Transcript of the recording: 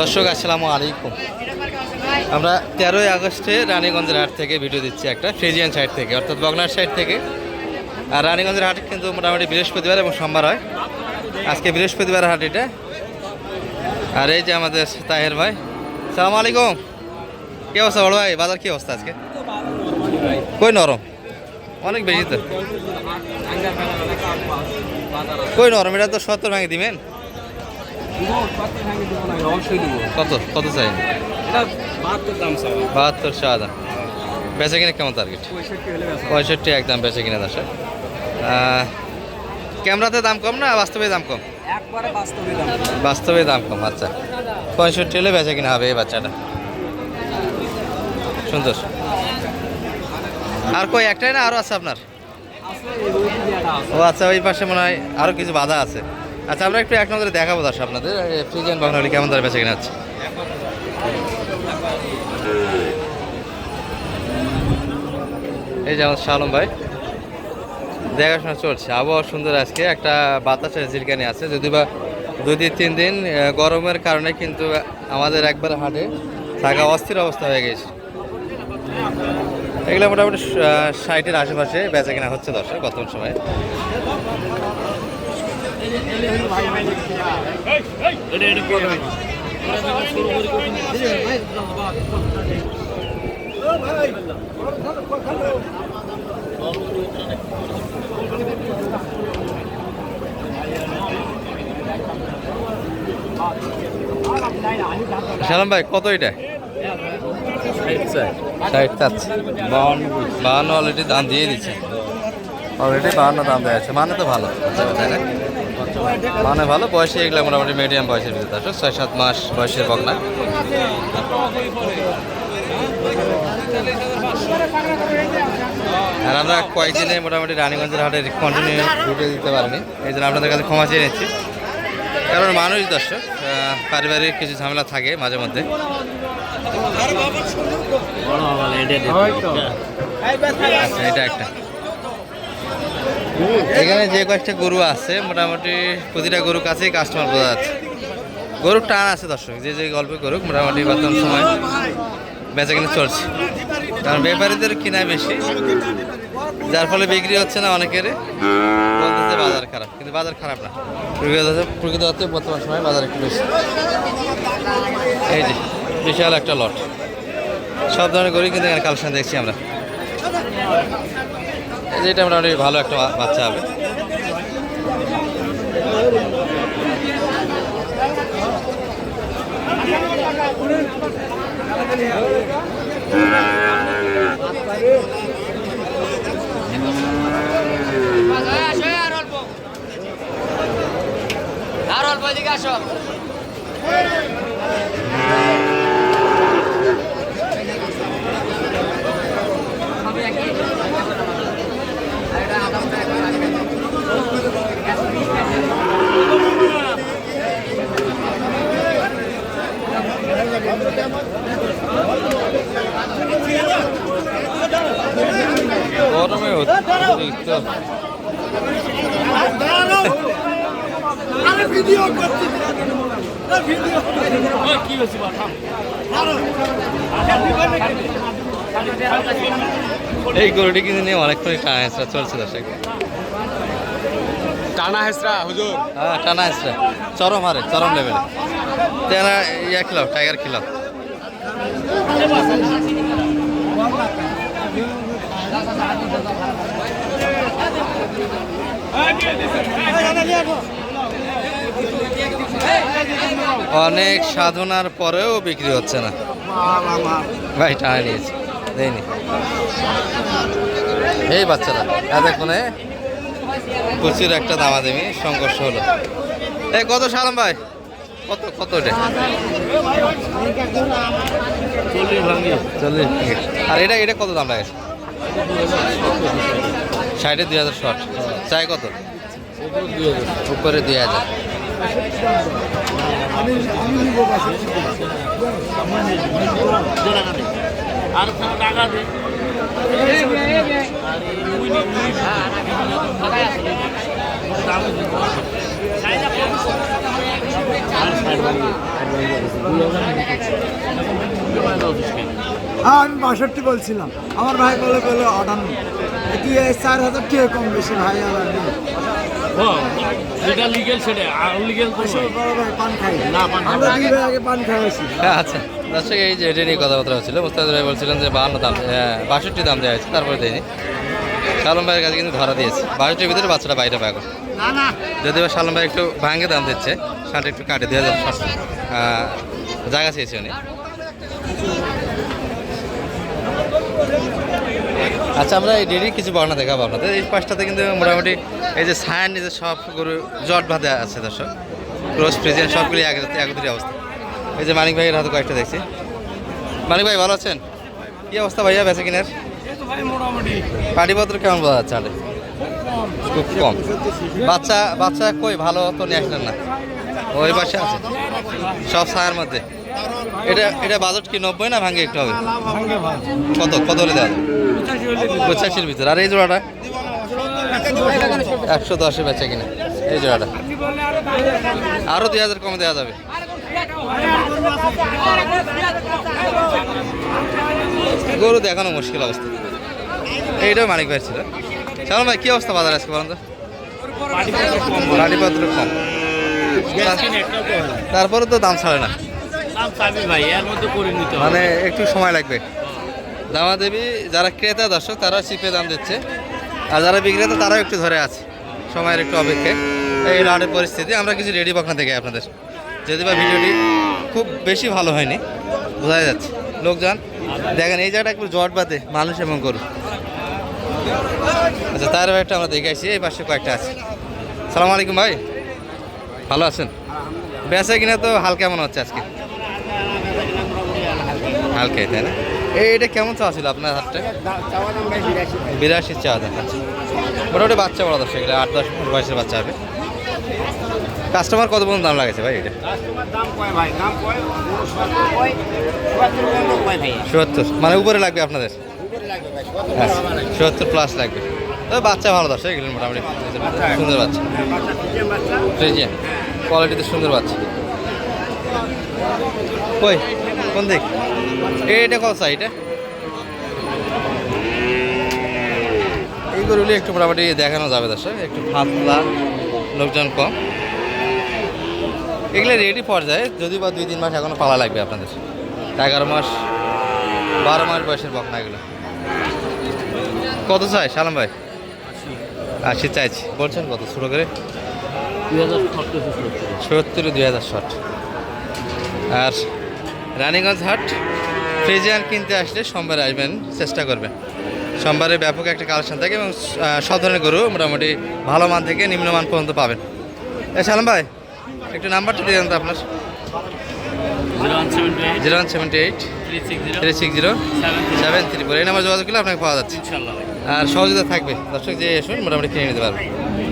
দর্শক আসসালামু আলাইকুম। আমরা 13ই আগস্টে রানীগঞ্জের হাট থেকে ভিডিও দিচ্ছি, একটা ফ্রিজিয়ান সাইড থেকে, অর্থাৎ বগনার সাইড থেকে। আর রানীগঞ্জের হাট কিন্তু মোটামুটি বৃহস্পতিবার এবং সোমবার হয়। আজকে বৃহস্পতিবার হাট এটা। আর এই যে আমাদের তাহের ভাই, সালামু আলাইকুম। কী অবস্থা বড় ভাই? বাজার কী অবস্থা আজকে? কই নরম, অনেক বেশি তো। কই নরম, এটা তো 70 ভাঙে দিবেন। কত কত চাই? 72 দাম। বেচা কিনে কেমন টার্গেট? 65 একদম বেচা কিনে। দর্শক ক্যামেরাতে দাম কম না বাস্তবে দাম কম? বাস্তবে দাম কম। আচ্ছা, 65 হলে বেচা কিনা হবে এই বাচ্চাটা। সুন্দর। আর কই একটাই না আরও আছে আপনার? ও আচ্ছা, ওই পাশে মনে হয় আরও কিছু বাধা আছে। আচ্ছা, আমরা একটু এক নজরে দেখাবো দর্শক আপনাদের ফ্রিজিয়ান বগনাগুলি কেমন ধরে বেচা কিনা আছে। এই যে আমার শালম ভাই, দেখাশোনা চলছে। আবহাওয়া সুন্দর আজকে, একটা বাতাসের ঝিলকানি আছে, যদি বা 2-3 দিন গরমের কারণে কিন্তু আমাদের একবার হাটে থাকা অস্থির অবস্থা হয়ে গেছে। এগুলো মোটামুটি 60-এর আশেপাশে বেচা কিনা হচ্ছে দর্শক বর্তমান সময়ে। সালাম ভাই, কত এটা? 60 চাচ্ছে। 52 অলরেডি দাম দিয়ে দিচ্ছে। অলরেডি 52 দাম দেওয়া আছে, মানে তো ভালো, তাই না? মানে ভালো বয়সে, এগুলো মোটামুটি মিডিয়াম বয়সের ভিতরে আসো, 6-7 মাস বয়সের বকনা। আর আমরা কয়েকদিনে মোটামুটি রানীগঞ্জের হাটে কন্টিনিউ ভিডিও দিতে পারিনি, এই জন্য আপনাদের কাছে ক্ষমা চেয়ে নিচ্ছি। কারণ মানুষ দর্শক পারিবারিক কিছু ঝামেলা থাকে মাঝে মধ্যে। এটা একটা, এখানে যে কয়েকটা গরু আছে মোটামুটি প্রতিটা গরুর কাছেই কাস্টমার বোঝা যাচ্ছে। গরুর টান আছে দর্শক, যে যে গল্প করুক মোটামুটি বর্তমান সময় বেচা কিনে চলছে। কারণ ব্যাপারীদের কিনায় বেশি, যার ফলে বিক্রি হচ্ছে না। অনেকের বলতেছে বাজার খারাপ, কিন্তু বাজার খারাপ না, প্রকৃত হচ্ছে বর্তমান সময় বাজার একটু বেশি। এই যে বিশাল একটা লট, সব ধরনের গরু কিন্তু এখানে কালেকশন দেখছি আমরা। এই যে এটা মোটামুটি ভালো একটা বাচ্চা হবে। গরমে এই গরুটি কিন্তু নিয়ে অনেকক্ষণ টানা হেঁচড়া চলছে দর্শক। টানা হেসরা হুজুর, হ্যাঁ টানা হেঁচড়া চরম হারে, চরম লেভেলে। তেনা ইয়া খিলাও, টাইগার খিলাও। অনেক সাধনার পরেও বিক্রি হচ্ছে না ভাই, টানা নিয়েছে দেয়নি। এই বাচ্চারা এতক্ষণে প্রচুর একটা দামাদামি সংঘর্ষ হলো। এই কত সালাম ভাই, কত কত এটা? 40। আর এটা এটা কত দাম লাগেছে? 60-এ 2000 শর্ট চাই। কত উপরে? 2000। হ্যাঁ আমি 62 বলছিলাম, আমার ভাই বলে 58। কি 4000 টাকা কম বেশি ভাই আর যেটা লিগেল সেটা আনলিগেল তো বড় ভাই পান খাই না, পান খাই আমরা 2 ভাই আগে পান খাইছি। আচ্ছা দর্শক, এই যে এটা নিয়ে কথাবার্তা হচ্ছিল। মোস্তাফিজ ভাই বলছিলেন যে 52 দাম, 62 দাম দেওয়া হয়েছে, তারপরে দেয়নি। শালম ভাইয়ের কাছে কিন্তু ধরা দিয়েছে 62-র ভিতরে বাচ্চাটা বাইরে পায়। যদিও শালম ভাই একটু ভাঙে দাম দিচ্ছে, শার্ট একটু কাটে 2000 জায়গা চেয়েছে উনি। আচ্ছা, আমরা এই ডেরি কিছু বর্ণনা দেখাবো আপনাদের। এই পাশটাতে কিন্তু মোটামুটি এই যে ছায়ার নিচে সব গরু জট বাঁধে আছে দর্শক, ক্রস ফ্রিজিয়ান সবগুলি একত্রী অবস্থা। এই যে মানিক ভাইয়ের হাতে কয়েকটা দেখছি। মানিক ভাই ভালো আছেন? কি অবস্থা ভাইয়া বেচা কিনার? পাটিপত্র কেমন বোঝা যাচ্ছে? আরে খুব কম। বাচ্চা কই ভালো তো নিয়ে আসলেন না? ওই পাশে আছে সব ছায়ার মধ্যে। এটা বাজেট কি 90 না ভাঙে একটু হবে? কত হলে দেওয়া যাবে? 85-র ভিতরে। আর এই জোড়াটা 110-এ বেচা কিনা এই জোড়াটা, আরো 2000 কমে দেওয়া যাবে। গরু দেখানো মুশকিল অবস্থা। এইটাও মানিক ভাই ছিল। চলো ভাই, কি অবস্থা বাজার আজকে বলেন তো? পাটিপত্র কম, তারপরে তো দাম ছাড়ে না, মানে একটু সময় লাগবে। দামা দেবী যারা ক্রেতা দর্শক তারা চিপে দাম দিচ্ছে, আর যারা বিক্রেতা তারাও একটু ধরে আছে, সময়ের একটু অপেক্ষায়। এই হাটের পরিস্থিতি। আমরা কিছু রেডি বকনা থেকে আপনাদের, যদি বা ভিডিওটি খুব বেশি ভালো হয়নি বোঝা যাচ্ছে। লোকজন দেখেন এই জায়গাটা একটু জট বাঁধে মানুষ এবং গরু। আচ্ছা, তার একটা আমরা দেখে আসি। এই পাশে কয়েকটা আছে। সালাম আলাইকুম ভাই, ভালো আছেন? বেচা কিনা তো হাল কেমন হচ্ছে আজকে? হালকাই, তাই না? এইটা কেমন চাওয়া ছিল আপনার হাতটা? 82 চাওয়া দাম। আচ্ছা, মোটামুটি বাচ্চা বড় দর্শক, এগুলো 8-10 বয়সের বাচ্চা হবে। কাস্টমার কত পর্যন্ত দাম লাগাইছে ভাই এটা? 70, মানে উপরে লাগবে আপনাদের? আচ্ছা, 70+ লাগবে। তবে বাচ্চা ভালো দর্শক, এগুলো মোটামুটি সুন্দর বাচ্চা, ফ্রিজিয়ান কোয়ালিটিতে সুন্দর বাচ্চা। কই কোন দিক? এইটা কত চাই? এটা এই গরুগুলি একটু মোটামুটি দেখানো যাবে দর্শক, একটু পাতলা, লোকজন কম। এগুলো রেডি পর্যায়ে, যদি বা 2-3 মাস এখনো পালা লাগবে আপনাদের। 11 মাস 12 মাস বয়সের বকনা এগুলো। কত চাই সালাম ভাই? 80 চাইছি। বলছেন কত শুরু করে? 70, 2060। আর রানীগঞ্জ হাট ফ্রিজিয়ান কিনতে আসলে সোমবারে আসবেন, চেষ্টা করবেন। সোমবারে ব্যাপক একটা কালেকশন থাকে এবং সব ধরনের গরু মোটামুটি ভালো মান থেকে নিম্নমান পর্যন্ত পাবেন। সালাম ভাই, একটু নাম্বারটা দিয়ে দেন তো আপনার। 0178 360 734। এই নাম্বার যোগাযোগ করলে আপনাকে পাওয়া যাচ্ছে। আর সহযোগিতা থাকবে দর্শক, যে আসুন মোটামুটি কিনে নিতে পারবেন।